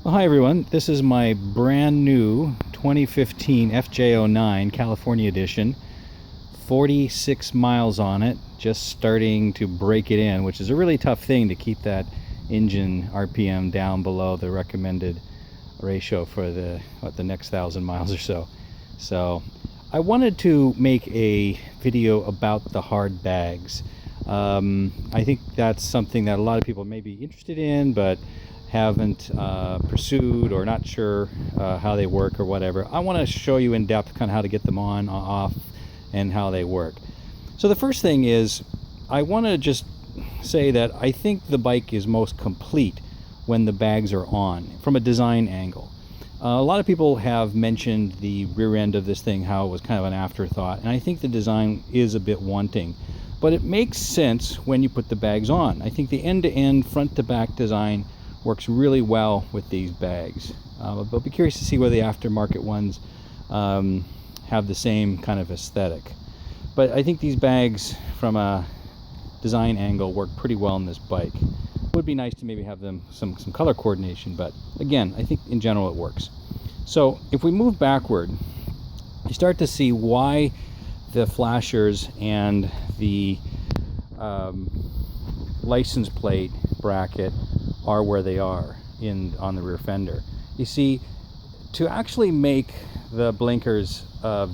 Well, hi everyone. This is my brand new 2015 FJ-09 California edition. 46 miles on it, just starting to break it in, which is a really tough thing to keep that engine RPM down below the recommended ratio for the next 1,000 miles or so. So I wanted to make a video about the hard bags. I think that's something that a lot of people may be interested in, but haven't pursued or not sure how they work or whatever. I want to show you in depth kind of how to get them on, off, and how they work. So the first thing is, I want to just say that I think the bike is most complete when the bags are on from a design angle. A lot of people have mentioned the rear end of this thing, how it was kind of an afterthought, and I think the design is a bit wanting, but it makes sense when you put the bags on. I think the end-to-end, front-to-back design works really well with these bags, but be curious to see whether the aftermarket ones have the same kind of aesthetic. But I think these bags from a design angle work pretty well on this bike. It would be nice to maybe have them some color coordination, but again, I think in general it works. So if we move backward, you start to see why the flashers and the license plate bracket are where they are on the rear fender. You see, to actually make the blinkers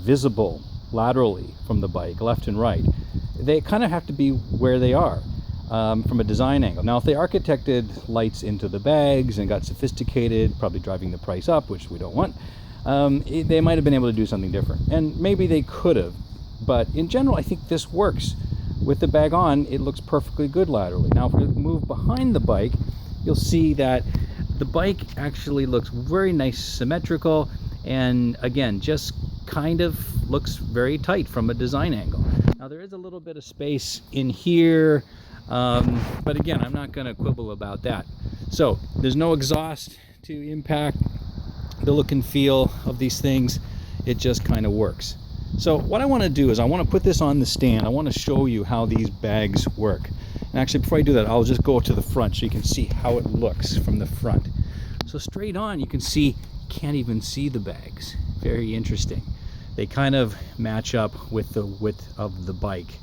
visible laterally from the bike, left and right, they kind of have to be where they are from a design angle. Now, if they architected lights into the bags and got sophisticated, probably driving the price up, which we don't want, they might have been able to do something different, and maybe they could have. But in general, I think this works. With the bag on, it looks perfectly good laterally. Now, if we move behind the bike, you'll see that the bike actually looks very nice, symmetrical, and again, just kind of looks very tight from a design angle. Now, there is a little bit of space in here, but again, I'm not going to quibble about that. So there's no exhaust to impact the look and feel of these things. It just kind of works. So what I want to do is I want to put this on the stand. I want to show you how these bags work. And actually, before I do that, I'll just go to the front so you can see how it looks from the front. So straight on, you can see, can't even see the bags. Very interesting. They kind of match up with the width of the bike.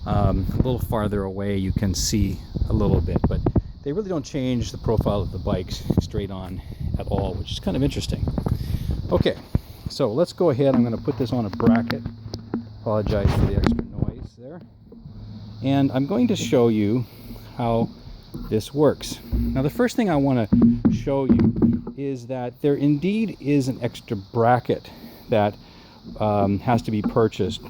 A little farther away, you can see a little bit, but they really don't change the profile of the bikes straight on at all, which is kind of interesting. Okay, so let's go ahead. I'm going to put this on a bracket. Apologize for the extra noise there. And I'm going to show you how this works. Now, the first thing I want to show you is that there indeed is an extra bracket that has to be purchased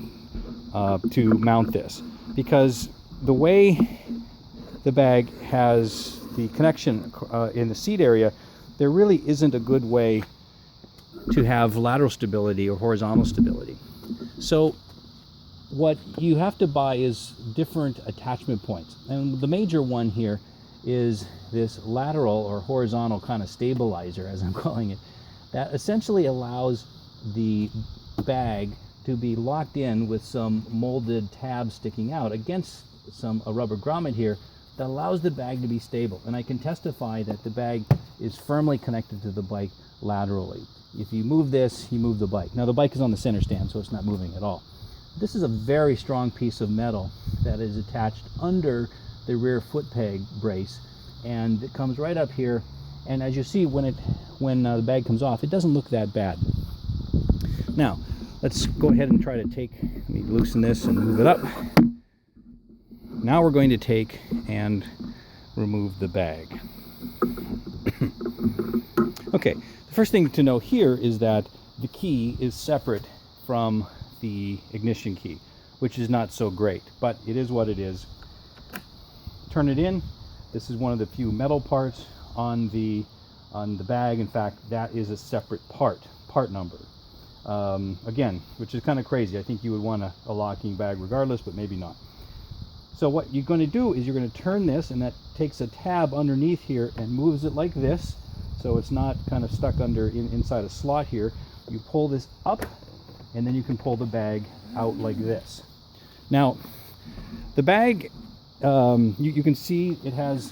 to mount this, because the way the bag has the connection in the seat area, there really isn't a good way to have lateral stability or horizontal stability. So what you have to buy is different attachment points, and the major one here is this lateral or horizontal kind of stabilizer, as I'm calling it, that essentially allows the bag to be locked in with some molded tabs sticking out against a rubber grommet here that allows the bag to be stable. And I can testify that the bag is firmly connected to the bike laterally. If you move this, you move the bike. Now, the bike is on the center stand, so it's not moving at all. This is a very strong piece of metal that is attached under the rear foot peg brace, and it comes right up here. And as you see, when the bag comes off, it doesn't look that bad. Now, let's go ahead and try to let me loosen this and move it up. Now we're going to take and remove the bag. Okay, the first thing to know here is that the key is separate from the ignition key, which is not so great, but it is what it is. Turn it in. This is one of the few metal parts on the bag. In fact, that is a separate part number. Again, which is kind of crazy. I think you would want a locking bag regardless, but maybe not. So what you're going to do is you're going to turn this, and that takes a tab underneath here and moves it like this, so it's not kind of stuck inside a slot here. You pull this up, and then you can pull the bag out like this. Now, the bag, you can see it has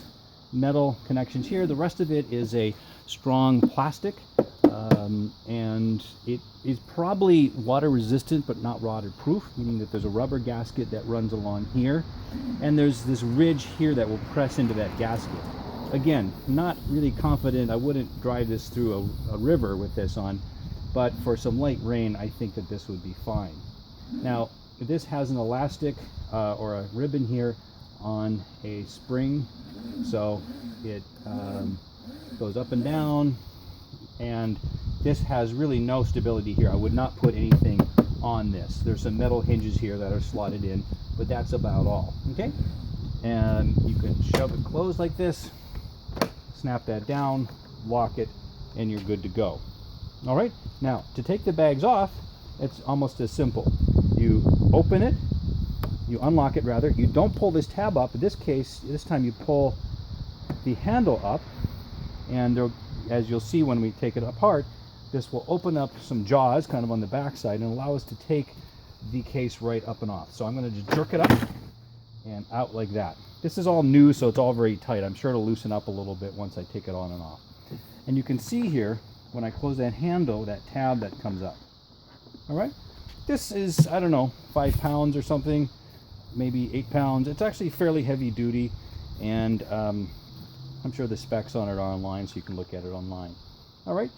metal connections here. The rest of it is a strong plastic, and it is probably water resistant but not waterproof, meaning that there's a rubber gasket that runs along here, and there's this ridge here that will press into that gasket. Again, not really confident. I wouldn't drive this through a river with this on, but for some light rain, I think that this would be fine. Now, this has an elastic or a ribbon here on a spring, so it goes up and down, and this has really no stability here. I would not put anything on this. There's some metal hinges here that are slotted in, but that's about all. Okay, and you can shove it closed like this, snap that down, lock it, and you're good to go. All right, now to take the bags off, it's almost as simple. You open it, you unlock it rather, you don't pull this tab up. In this case, this time you pull the handle up, and there, as you'll see when we take it apart, this will open up some jaws kind of on the back side and allow us to take the case right up and off. So I'm going to just jerk it up and out like that. This is all new, so it's all very tight. I'm sure it'll loosen up a little bit once I take it on and off. And you can see here, when I close that handle, that tab that comes up. All right, this is, I don't know, 5 pounds or something, maybe 8 pounds. It's actually fairly heavy duty, and I'm sure the specs on it are online, so you can look at it online. All right,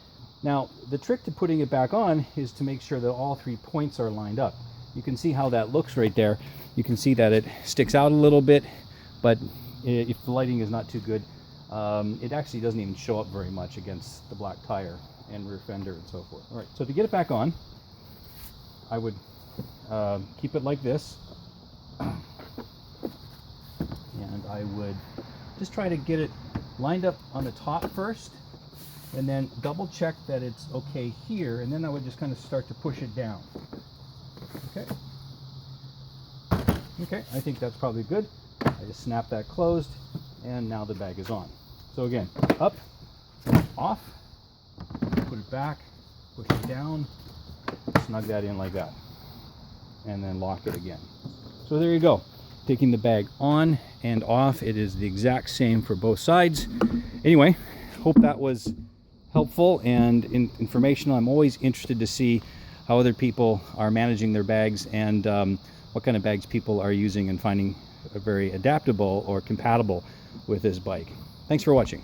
now the trick to putting it back on is to make sure that all 3 points are lined up. You can see how that looks right there. You can see that it sticks out a little bit, but if the lighting is not too good, it actually doesn't even show up very much against the black tire and rear fender and so forth. All right, so to get it back on, I would keep it like this, and I would just try to get it lined up on the top first, and then double check that it's okay here, and then I would just kind of start to push it down. Okay, I think that's probably good. I just snap that closed, and now the bag is on. So again, up, off, put it back, push it down, snug that in like that, and then lock it again. So there you go. Taking the bag on and off, it is the exact same for both sides. Anyway, hope that was helpful and informational. I'm always interested to see how other people are managing their bags, and what kind of bags people are using and finding very adaptable or compatible with this bike. Thanks for watching.